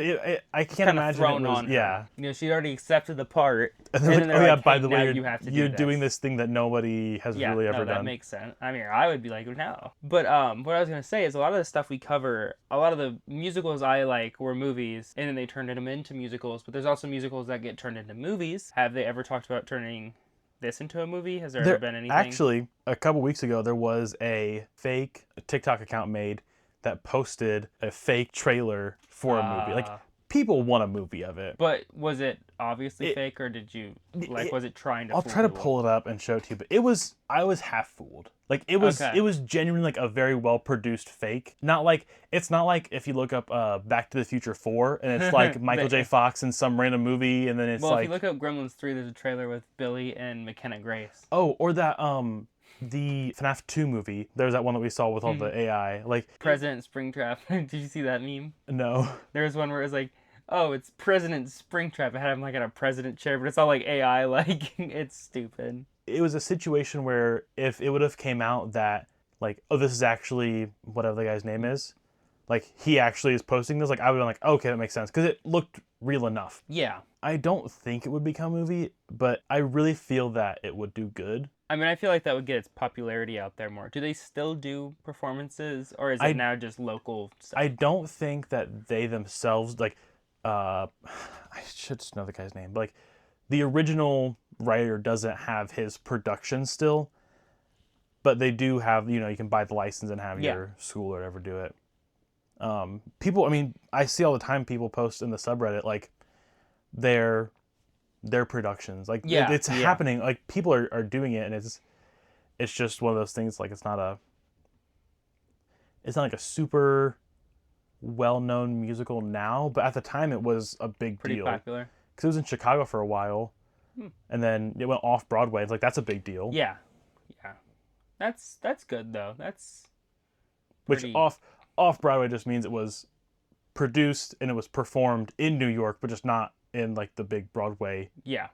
[SPEAKER 2] I can't imagine
[SPEAKER 1] thrown
[SPEAKER 2] it was,
[SPEAKER 1] on her. She'd already accepted the part.
[SPEAKER 2] And they're like,
[SPEAKER 1] then
[SPEAKER 2] yeah,
[SPEAKER 1] hey,
[SPEAKER 2] by the way,
[SPEAKER 1] you're
[SPEAKER 2] doing this thing that nobody has really ever done.
[SPEAKER 1] That makes sense. I mean, I would be like, no. But what I was gonna say is a lot of the stuff we cover, a lot of the musicals I like were movies, and then they turned them into musicals. But there's also musicals that get turned into movies. Have they ever talked about turning this into a movie? Has there ever been anything?
[SPEAKER 2] Actually, a couple weeks ago, there was a fake TikTok account made that posted a fake trailer for a movie. Like, people want a movie of it.
[SPEAKER 1] But was it obviously fake, or did you was it trying to?
[SPEAKER 2] I'll try to pull it up and show it to you, but I was half fooled. Like it was genuinely like a very well produced fake. It's not like if you look up Back to the Future 4 and it's like Michael J. Fox in some random movie, and then it's
[SPEAKER 1] if you look up Gremlins 3, there's a trailer with Billy and McKenna Grace.
[SPEAKER 2] Oh, or that the FNAF 2 movie. There's that one that we saw with all the AI. Like
[SPEAKER 1] President Springtrap. Did you see that meme?
[SPEAKER 2] No.
[SPEAKER 1] There was one where it was like, oh, it's President Springtrap. It had him like in a president chair, but it's all like AI. Like, it's stupid.
[SPEAKER 2] it was a situation where if it would have came out that like, oh, this is actually whatever the guy's name is, like he actually is posting this, like I would have been like, okay, that makes sense because it looked real enough.
[SPEAKER 1] Yeah.
[SPEAKER 2] I don't think it would become a movie, but I really feel that it would do good.
[SPEAKER 1] I mean, I feel like that would get its popularity out there more. Do they still do performances, or is it now just local stuff?
[SPEAKER 2] I don't think that they themselves, like, I should just know the guy's name, but like, the original writer doesn't have his production still, but they do have, you know, you can buy the license and have your school or whatever do it. People, I mean, I see all the time people post in the subreddit, like, their productions, like it's happening, like people are doing it, and it's just one of those things, like it's not like a super well-known musical now, but at the time it was a big
[SPEAKER 1] Pretty
[SPEAKER 2] deal.
[SPEAKER 1] Popular.
[SPEAKER 2] Because it was in Chicago for a while, and then it went off Broadway. It's like, that's a big deal.
[SPEAKER 1] Yeah. That's good though. That's
[SPEAKER 2] pretty... Which off Broadway just means it was produced and it was performed in New York, but just not in like the big Broadway.
[SPEAKER 1] Yeah.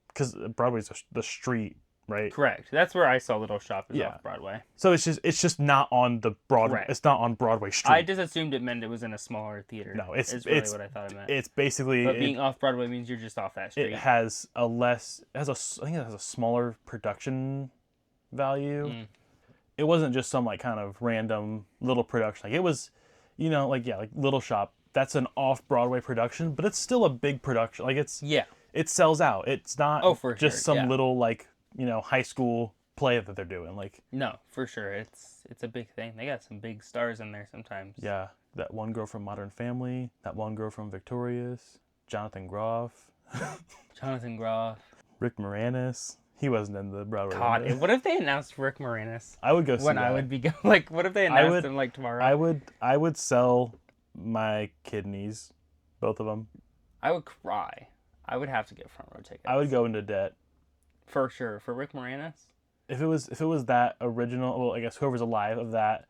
[SPEAKER 2] Because Broadway's the street, right?
[SPEAKER 1] Correct. That's where I saw Little Shop is off Broadway.
[SPEAKER 2] So it's just not on the Broadway. Correct. It's not on Broadway Street.
[SPEAKER 1] I just assumed it meant it was in a smaller theater.
[SPEAKER 2] No, it's
[SPEAKER 1] really what I thought it meant.
[SPEAKER 2] It's basically.
[SPEAKER 1] But being off Broadway means you're just off that street.
[SPEAKER 2] It has I think it has a smaller production value. It wasn't just some like kind of random little production. Like it was, you know, like like Little Shop. That's an off Broadway production, but it's still a big production. Like it sells out. It's not just some little like, you know, high school play that they're doing. Like
[SPEAKER 1] no, for sure, it's a big thing. They got some big stars in there sometimes.
[SPEAKER 2] Yeah, that one girl from Modern Family, that one girl from Victorious, Jonathan Groff, Rick Moranis. He wasn't in the Broadway.
[SPEAKER 1] God, what if they announced Rick Moranis?
[SPEAKER 2] I would go see
[SPEAKER 1] when
[SPEAKER 2] that.
[SPEAKER 1] I would be like, what if they announced him like tomorrow?
[SPEAKER 2] I would sell my kidneys, both of them.
[SPEAKER 1] I would cry. I would have to get front row tickets.
[SPEAKER 2] I would go into debt.
[SPEAKER 1] For sure. For Rick Moranis?
[SPEAKER 2] If it was that original, well, I guess whoever's alive of that.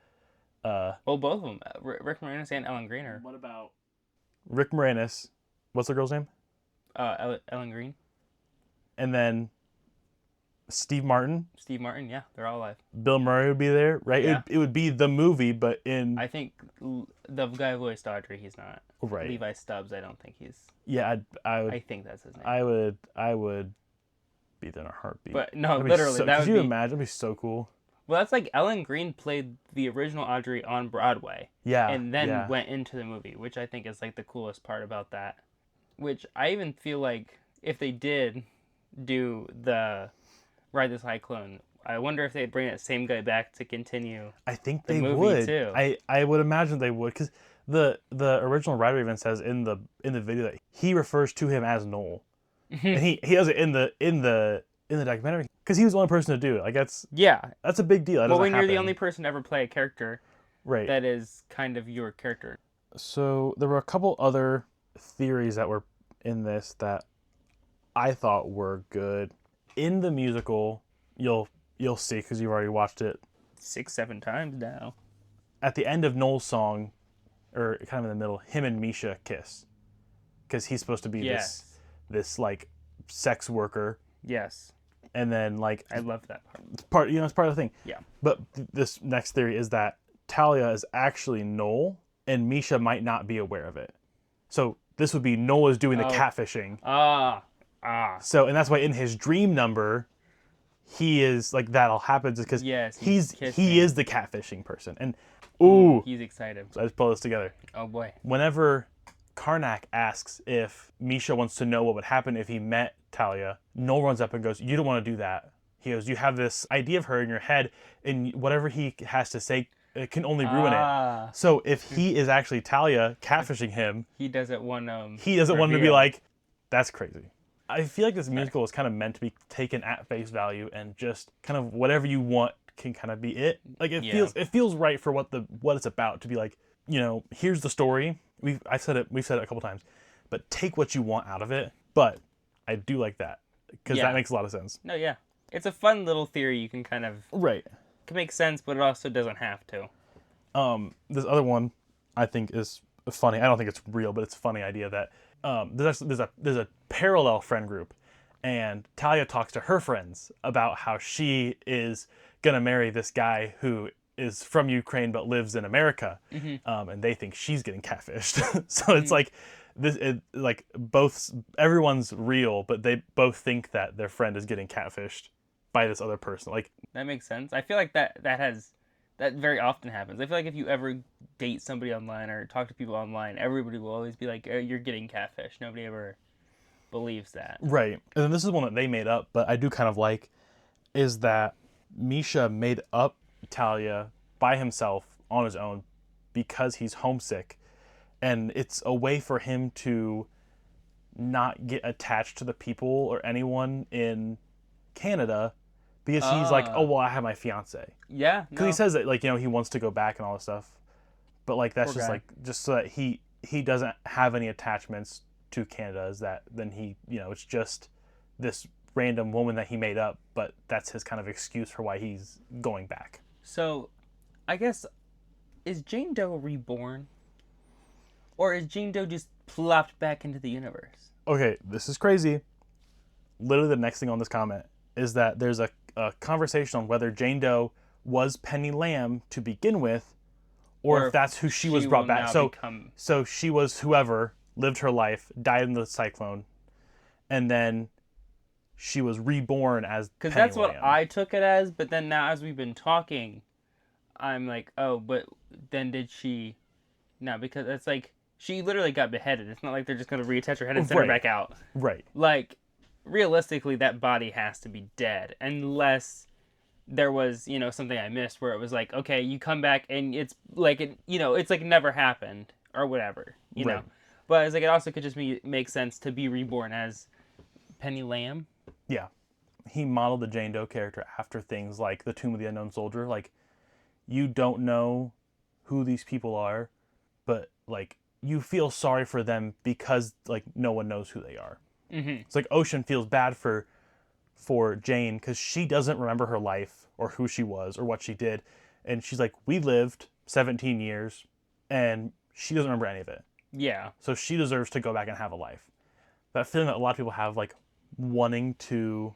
[SPEAKER 1] Well, both of them. Rick Moranis and Ellen Green are.
[SPEAKER 2] What about Rick Moranis? What's the girl's name?
[SPEAKER 1] Ellen Green.
[SPEAKER 2] And then Steve Martin.
[SPEAKER 1] Steve Martin, yeah, they're all alive.
[SPEAKER 2] Bill Murray would be there, right?
[SPEAKER 1] Yeah.
[SPEAKER 2] It would be the movie, but in.
[SPEAKER 1] I think the guy who voiced Audrey, he's not.
[SPEAKER 2] Right.
[SPEAKER 1] Levi Stubbs, I don't think he's.
[SPEAKER 2] Yeah, I would.
[SPEAKER 1] I think that's his name.
[SPEAKER 2] I would be there in a heartbeat.
[SPEAKER 1] But no, literally, that would be.
[SPEAKER 2] Could you imagine? That'd be so cool.
[SPEAKER 1] Well, that's like Ellen Green played the original Audrey on Broadway.
[SPEAKER 2] Yeah.
[SPEAKER 1] And then went into the movie, which I think is like the coolest part about that. Which I even feel like if they did do the Ride the Cyclone, I wonder if they'd bring that same guy back to continue.
[SPEAKER 2] I think they would. Too. I would imagine they would, because the original writer even says in the video that he refers to him as Noel, and he does it in the documentary because he was the only person to do it. Like that's a big deal.
[SPEAKER 1] Well, when you're the only person to ever play a character,
[SPEAKER 2] right,
[SPEAKER 1] that is kind of your character.
[SPEAKER 2] So there were a couple other theories that were in this that I thought were good. In the musical, you'll see, because you've already watched it
[SPEAKER 1] 6-7 times now.
[SPEAKER 2] At the end of Noel's song, or kind of in the middle, him and Misha kiss, because he's supposed to be this like sex worker.
[SPEAKER 1] Yes.
[SPEAKER 2] And then like
[SPEAKER 1] I love that part.
[SPEAKER 2] It's part of the thing.
[SPEAKER 1] Yeah.
[SPEAKER 2] But this next theory is that Talia is actually Noel, and Misha might not be aware of it. So this would be Noel is doing the catfishing. So, and that's why in his dream number, he is like, that all happens because he is the catfishing person. And
[SPEAKER 1] he's excited.
[SPEAKER 2] So I just pull this together.
[SPEAKER 1] Oh boy.
[SPEAKER 2] Whenever Karnak asks if Misha wants to know what would happen if he met Talia, Noel runs up and goes, "You don't want to do that." He goes, "You have this idea of her in your head, and whatever he has to say, it can only ruin it." So if he is actually Talia catfishing him, he doesn't want to be like, "That's crazy." I feel like this musical is kind of meant to be taken at face value, and just kind of whatever you want can kind of be it. Like it feels right for what it's about to be like. You know, here's the story. We've said it a couple times, but take what you want out of it. But I do like that because that makes a lot of sense.
[SPEAKER 1] No, yeah, it's a fun little theory. You can kind of can make sense, but it also doesn't have to.
[SPEAKER 2] This other one I think is funny. I don't think it's real, but it's a funny idea that there's a parallel friend group, And Talia talks to her friends about how she is gonna marry this guy who is from Ukraine but lives in America, and they think she's getting catfished. So it's like like both everyone's real, but they both think that their friend is getting catfished by this other person. Like
[SPEAKER 1] That makes sense. I feel like that very often happens. I feel like if you ever date somebody online or talk to people online, everybody will always be like, "You're getting catfished." Nobody ever believes that.
[SPEAKER 2] right, and then this is one that they made up, but I do kind of like is that Misha made up Talia by himself on his own because he's homesick, and it's a way for him to not get attached to the people or anyone in Canada because he's like, oh well, I have my fiance.
[SPEAKER 1] Yeah,
[SPEAKER 2] Because he says that like he wants to go back and all this stuff, but like that's
[SPEAKER 1] Poor
[SPEAKER 2] just
[SPEAKER 1] guy.
[SPEAKER 2] like just so that he doesn't have any attachments to Canada. Is that then he it's just this random woman that he made up, but that's his kind of excuse for why he's going back.
[SPEAKER 1] So, I guess, is Jane Doe reborn? Or is Jane Doe just plopped back into the universe?
[SPEAKER 2] Okay, this is crazy. Literally the next thing on this comment is that there's a conversation on whether Jane Doe was Penny Lamb to begin with, or if that's who she was brought back. So she was whoever lived her life, died in the cyclone, and then she was reborn as
[SPEAKER 1] Because
[SPEAKER 2] Penny
[SPEAKER 1] that's what
[SPEAKER 2] Lamb.
[SPEAKER 1] I took it as, but then now as we've been talking, I'm like, oh, but then did she... No, because it's like, she literally got beheaded. It's not like they're just going to reattach her head and send her back out.
[SPEAKER 2] Right.
[SPEAKER 1] Like, realistically, that body has to be dead, unless there was, something I missed where it was like, okay, you come back and it's like, it's like it never happened or whatever, you know. But it's like, it also could just make sense to be reborn as Penny Lamb.
[SPEAKER 2] Yeah. He modeled the Jane Doe character after things like the Tomb of the Unknown Soldier. Like, you don't know who these people are, but like you feel sorry for them because like no one knows who they are. It's like Ocean feels bad for Jane because she doesn't remember her life or who she was or what she did, and she's like, we lived 17 years and she doesn't remember any of it.
[SPEAKER 1] Yeah.
[SPEAKER 2] So she deserves to go back and have a life. That feeling that a lot of people have, like wanting to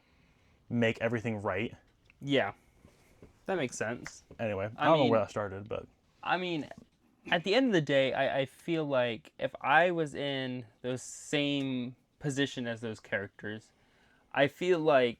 [SPEAKER 2] make everything right.
[SPEAKER 1] Yeah. That makes sense.
[SPEAKER 2] Anyway, I don't know where that started, but
[SPEAKER 1] I mean, at the end of the day, I feel like if I was in those same position as those characters, I feel like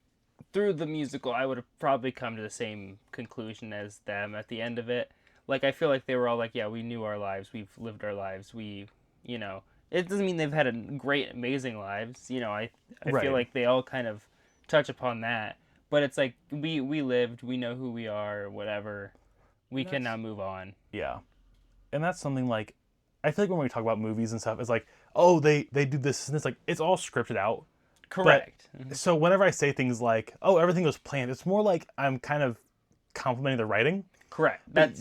[SPEAKER 1] through the musical, I would have probably come to the same conclusion as them at the end of it. Like, I feel like they were all like, yeah, we knew our lives, we've lived our lives, it doesn't mean they've had a great, amazing lives. I feel like they all kind of touch upon that. But it's like, we lived, we know who we are, whatever. We can now move on.
[SPEAKER 2] Yeah. And that's something like, I feel like when we talk about movies and stuff, it's like, oh, they do this, and it's like, it's all scripted out.
[SPEAKER 1] Correct.
[SPEAKER 2] But, so whenever I say things like, oh, everything was planned, it's more like I'm kind of complimenting the writing.
[SPEAKER 1] Correct. That's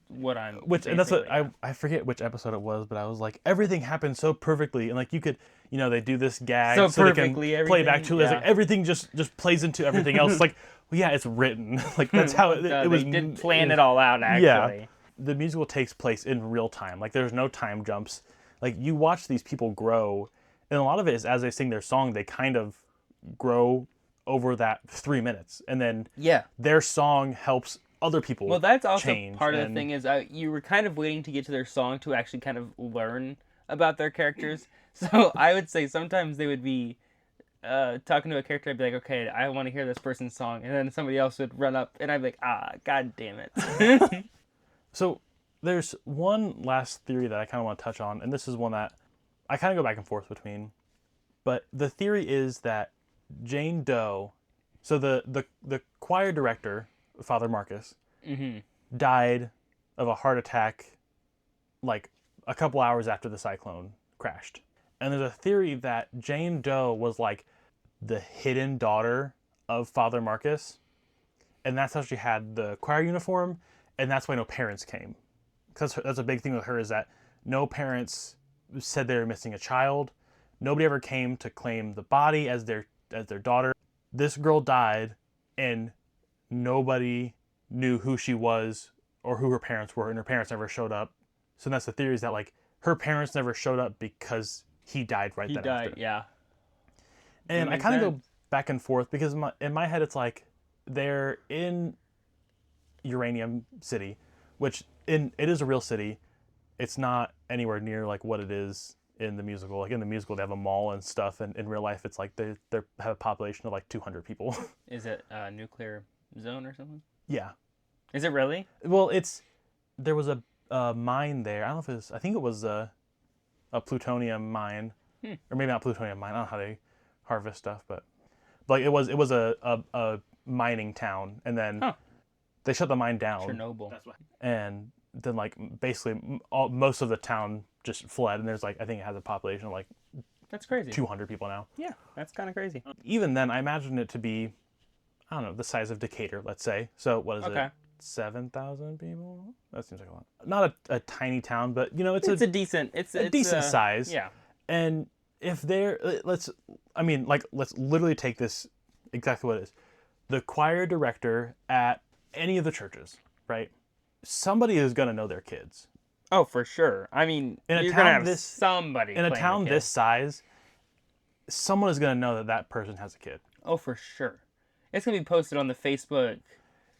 [SPEAKER 1] what I'm.
[SPEAKER 2] And that's what I forget which episode it was, but I was like, everything happened so perfectly, and like you could, they do this gag
[SPEAKER 1] so
[SPEAKER 2] they can
[SPEAKER 1] perfectly,
[SPEAKER 2] play back to it. It's like everything just plays into everything else. It's like, well, yeah, it's written. Like that's how it was.
[SPEAKER 1] They did plan it all out. Actually,
[SPEAKER 2] yeah. The musical takes place in real time. Like there's no time jumps. Like you watch these people grow, and a lot of it is as they sing their song, they kind of grow over that 3 minutes, and then their song helps other people.
[SPEAKER 1] Well, that's also
[SPEAKER 2] change,
[SPEAKER 1] part of the thing is you were kind of waiting to get to their song to actually kind of learn about their characters. So I would say sometimes they would be talking to a character. I'd be like, okay, I want to hear this person's song, and then somebody else would run up, and I'd be like, god damn it.
[SPEAKER 2] So there's one last theory that I kind of want to touch on, and this is one that I kind of go back and forth between. But the theory is that Jane Doe, so the choir director, Father Marcus, died of a heart attack like a couple hours after the cyclone crashed. And there's a theory that Jane Doe was like the hidden daughter of Father Marcus, and that's how she had the choir uniform, and that's why no parents came. Because that's a big thing with her, is that no parents said they were missing a child. Nobody ever came to claim the body as their daughter. This girl died, and nobody knew who she was or who her parents were, and her parents never showed up. So that's the theory, is that like her parents never showed up because he died after.
[SPEAKER 1] Yeah.
[SPEAKER 2] And I
[SPEAKER 1] makes
[SPEAKER 2] kind of go
[SPEAKER 1] sense.
[SPEAKER 2] back and forth because in my head it's like they're in Uranium City, which it is a real city. It's not anywhere near like what it is in the musical. Like in the musical, they have a mall and stuff, and in real life, it's like they have a population of like 200 people.
[SPEAKER 1] Is it a nuclear zone or something?
[SPEAKER 2] Yeah.
[SPEAKER 1] Is it really?
[SPEAKER 2] Well, there was a mine there. I don't know if I think it was a plutonium mine, or maybe not plutonium mine. I don't know how they harvest stuff, but like it was a mining town, and then they shut the mine down.
[SPEAKER 1] Chernobyl.
[SPEAKER 2] That's why. And then like basically most of the town just fled, and there's like I think it has a population of like
[SPEAKER 1] That's crazy.
[SPEAKER 2] 200 people now.
[SPEAKER 1] Yeah, that's kind of crazy.
[SPEAKER 2] Even then, I imagine it to be, I don't know, the size of Decatur, let's say. So what is it? 7,000 people? That seems like a lot. Not a tiny town, but you know, it's
[SPEAKER 1] a decent, it's
[SPEAKER 2] a decent size.
[SPEAKER 1] Yeah.
[SPEAKER 2] And if let's literally take this exactly what it is. The choir director at any of the churches, right? Somebody is going to know their kids.
[SPEAKER 1] Oh, for sure. I mean,
[SPEAKER 2] in a
[SPEAKER 1] you're
[SPEAKER 2] town
[SPEAKER 1] gonna have
[SPEAKER 2] this
[SPEAKER 1] somebody
[SPEAKER 2] in a
[SPEAKER 1] playing
[SPEAKER 2] town
[SPEAKER 1] the kid.
[SPEAKER 2] this size. Someone is going to know that that person has a kid.
[SPEAKER 1] Oh, for sure. It's gonna be posted on the Facebook.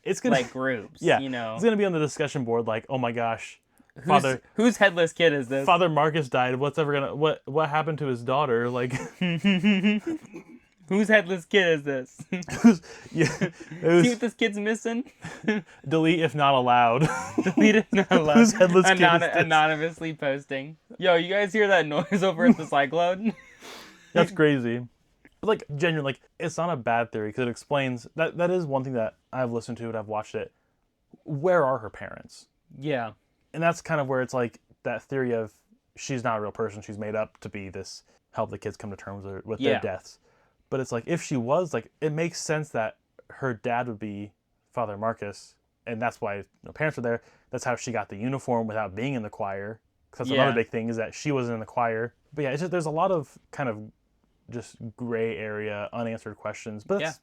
[SPEAKER 2] It's gonna
[SPEAKER 1] like groups.
[SPEAKER 2] Yeah,
[SPEAKER 1] you know,
[SPEAKER 2] it's gonna be on the discussion board. Like, oh my gosh,
[SPEAKER 1] whose headless kid is this?
[SPEAKER 2] Father Marcus died. What happened to his daughter? Like,
[SPEAKER 1] whose headless kid is this?
[SPEAKER 2] yeah,
[SPEAKER 1] See what this kid's missing?
[SPEAKER 2] Delete if not allowed.
[SPEAKER 1] Delete if not allowed.
[SPEAKER 2] Whose headless kid is this?
[SPEAKER 1] Anonymously posting. Yo, you guys hear that noise over at the Cyclone?
[SPEAKER 2] That's crazy. But like genuinely, like it's not a bad theory because it explains that is one thing that I've listened to and I've watched it. Where are her parents?
[SPEAKER 1] Yeah.
[SPEAKER 2] And that's kind of where it's like that theory of she's not a real person. She's made up to be this help the kids come to terms with their deaths. But it's like if she was like, it makes sense that her dad would be Father Marcus, and that's why her parents were there. That's how she got the uniform without being in the choir. Because that's another big thing is that she wasn't in the choir. But yeah, it's just, there's a lot of kind of just gray area, unanswered questions. But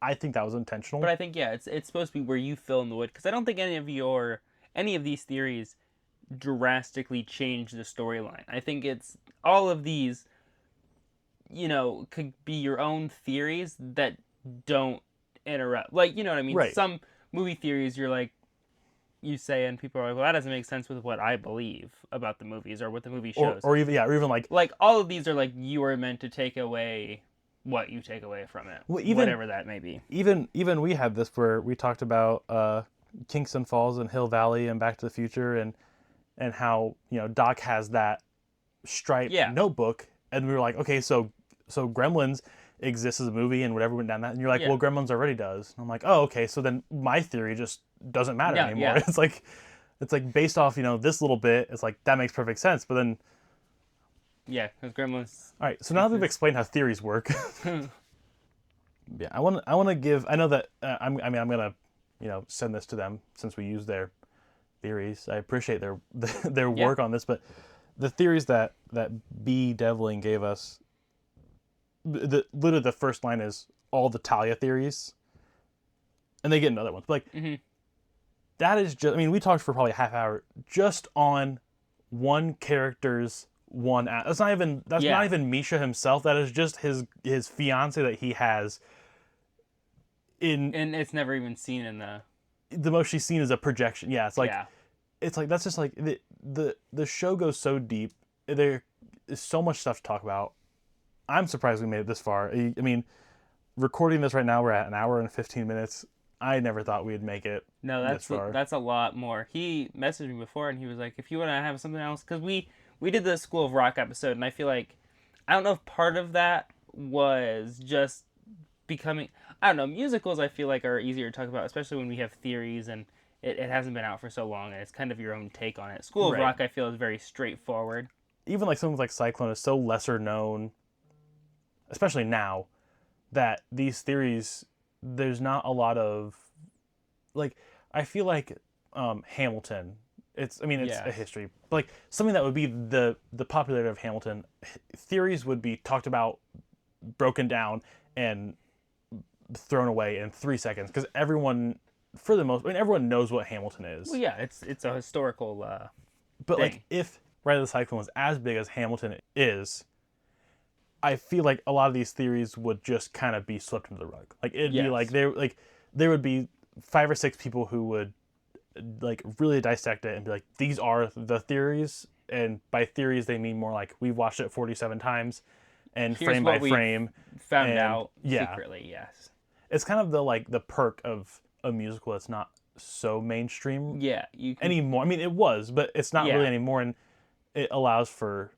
[SPEAKER 2] I think that was intentional.
[SPEAKER 1] But I think it's supposed to be where you fill in the wood because I don't think any of these theories drastically change the storyline. I think it's all of these, you know, could be your own theories that don't interrupt. Like, you know what I mean?
[SPEAKER 2] Right.
[SPEAKER 1] Some movie theories you're like, you say and people are like, well, that doesn't make sense with what I believe about the movies or what the movie shows.
[SPEAKER 2] Or even like
[SPEAKER 1] all of these are like you are meant to take away what you take away from it, whatever that may be.
[SPEAKER 2] Even we had this where we talked about Kingston Falls and Hill Valley and Back to the Future and how, you know, Doc has that striped notebook, and we were like, okay, so Gremlins exists as a movie and whatever went down that, and you're like, well, Gremlins already does. And I'm like, oh, okay, so then my theory just doesn't matter anymore.
[SPEAKER 1] Yeah.
[SPEAKER 2] It's like based off, you know, this little bit, it's like that makes perfect sense, but then
[SPEAKER 1] because Gremlins.
[SPEAKER 2] All right, so now that we've explained how theories work, I want to give. I know that I'm gonna, you know, send this to them since we use their theories. I appreciate their work on this, but the theories that B. Devling gave us, literally the first line is all the Talia theories, and they get into other ones. But like that is just. I mean, we talked for probably a half hour just on one character's. That's not even Misha himself. That is just his fiance that he has. And
[SPEAKER 1] it's never even seen in
[SPEAKER 2] the most she's seen is a projection. Yeah, it's like it's like that's just like the show goes so deep. There is so much stuff to talk about. I'm surprised we made it this far. I mean, recording this right now, we're at an hour and 15 minutes. I never thought we'd make it.
[SPEAKER 1] No, that's a lot more. He messaged me before and he was like, if you want to have something else, because we did the School of Rock episode, and I feel like, I don't know if part of that was just becoming, I don't know, musicals I feel like are easier to talk about, especially when we have theories, and it hasn't been out for so long, and it's kind of your own take on it. School of Rock, I feel, is very straightforward.
[SPEAKER 2] Even like something like Cyclone is so lesser known, especially now, that these theories, there's not a lot of, like, I feel like Hamilton, it's a history. But like something that would be the popularity of Hamilton, theories would be talked about, broken down, and thrown away in 3 seconds because everyone, for the most, everyone knows what Hamilton is.
[SPEAKER 1] Well, yeah, it's a historical.
[SPEAKER 2] But thing. Like if Ride the Cyclone was as big as Hamilton is, I feel like a lot of these theories would just kind of be swept under the rug. Like it'd be
[SPEAKER 1] Yes.
[SPEAKER 2] like there would be 5 or 6 people who would like really dissect it and be like, these are the theories, and by theories they mean more like we've watched it 47 times and
[SPEAKER 1] Here's
[SPEAKER 2] frame by
[SPEAKER 1] what we've
[SPEAKER 2] frame
[SPEAKER 1] found
[SPEAKER 2] and-
[SPEAKER 1] out
[SPEAKER 2] yeah.
[SPEAKER 1] secretly. Yes.
[SPEAKER 2] It's kind of the perk of a musical that's not so mainstream
[SPEAKER 1] Yeah. You can.
[SPEAKER 2] anymore. I mean, it was, but it's not
[SPEAKER 1] Yeah.
[SPEAKER 2] really anymore, and it allows for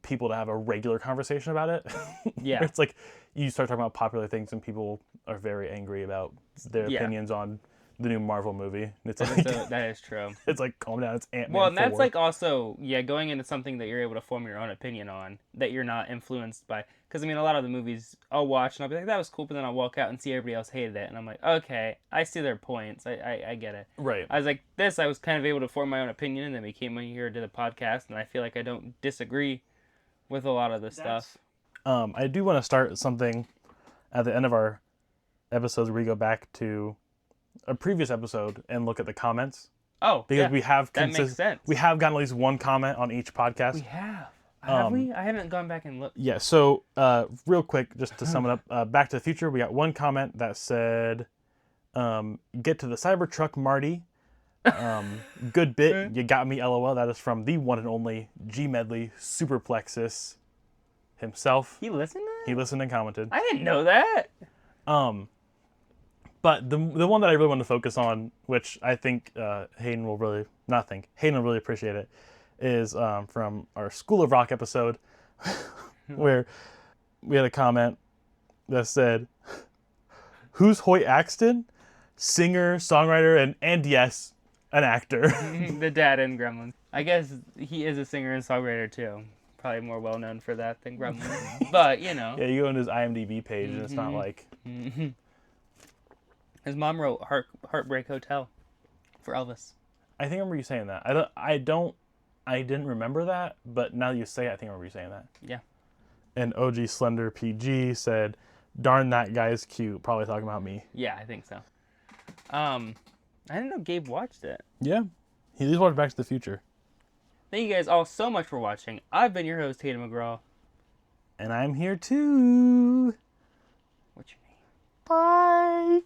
[SPEAKER 2] people to have a regular conversation about it.
[SPEAKER 1] Yeah.
[SPEAKER 2] It's like you start talking about popular things and people are very angry about their
[SPEAKER 1] Yeah.
[SPEAKER 2] opinions on the new Marvel movie. It's
[SPEAKER 1] That
[SPEAKER 2] like
[SPEAKER 1] is, that is true.
[SPEAKER 2] it's like, calm down, it's Ant-Man.
[SPEAKER 1] Well, and that's
[SPEAKER 2] 4.
[SPEAKER 1] like also, yeah, going into something that you're able to form your own opinion on, that you're not influenced by. Because, I mean, a lot of the movies I'll watch and I'll be like, that was cool, but then I'll walk out and see everybody else hated it. And I'm like, okay, I see their points. I get it.
[SPEAKER 2] Right.
[SPEAKER 1] I was like, I was kind of able to form my own opinion, and then we came here to the podcast, and I feel like I don't disagree with a lot of the stuff.
[SPEAKER 2] I do want to start something at the end of our episodes where we go back to a previous episode and look at the comments.
[SPEAKER 1] Oh,
[SPEAKER 2] Because
[SPEAKER 1] yeah,
[SPEAKER 2] we have
[SPEAKER 1] that makes sense.
[SPEAKER 2] we have gotten at least one comment on each podcast.
[SPEAKER 1] We have. Have we? I haven't gone back and looked.
[SPEAKER 2] Yeah, so real quick, just to sum it up, Back to the Future, we got one comment that said, get to the Cybertruck, Marty. Good bit, you got me, LOL. That is from the one and only G Medley Superplexus himself.
[SPEAKER 1] He listened to that?
[SPEAKER 2] He listened and commented.
[SPEAKER 1] I didn't know that.
[SPEAKER 2] But the one that I really want to focus on, which I think Hayden will really appreciate it, is from our School of Rock episode, where we had a comment that said, "Who's Hoyt Axton? Singer, songwriter, and yes, an actor."
[SPEAKER 1] The dad in Gremlins. I guess he is a singer and songwriter too. Probably more well known for that than Gremlins. But, you know.
[SPEAKER 2] Yeah, you go on his IMDb page, and it's not like...
[SPEAKER 1] His mom wrote Heartbreak Hotel for Elvis.
[SPEAKER 2] I think I remember you saying that. I didn't remember that, but now that you say it, I think I remember you saying that.
[SPEAKER 1] Yeah.
[SPEAKER 2] And OG Slender PG said, "Darn, that guy's cute." Probably talking about me.
[SPEAKER 1] Yeah, I think so. I didn't know Gabe watched it.
[SPEAKER 2] Yeah. He at least watched Back to the Future.
[SPEAKER 1] Thank you guys all so much for watching. I've been your host, Hayden McGraw.
[SPEAKER 2] And I'm here too.
[SPEAKER 1] What's your name?
[SPEAKER 2] Bye.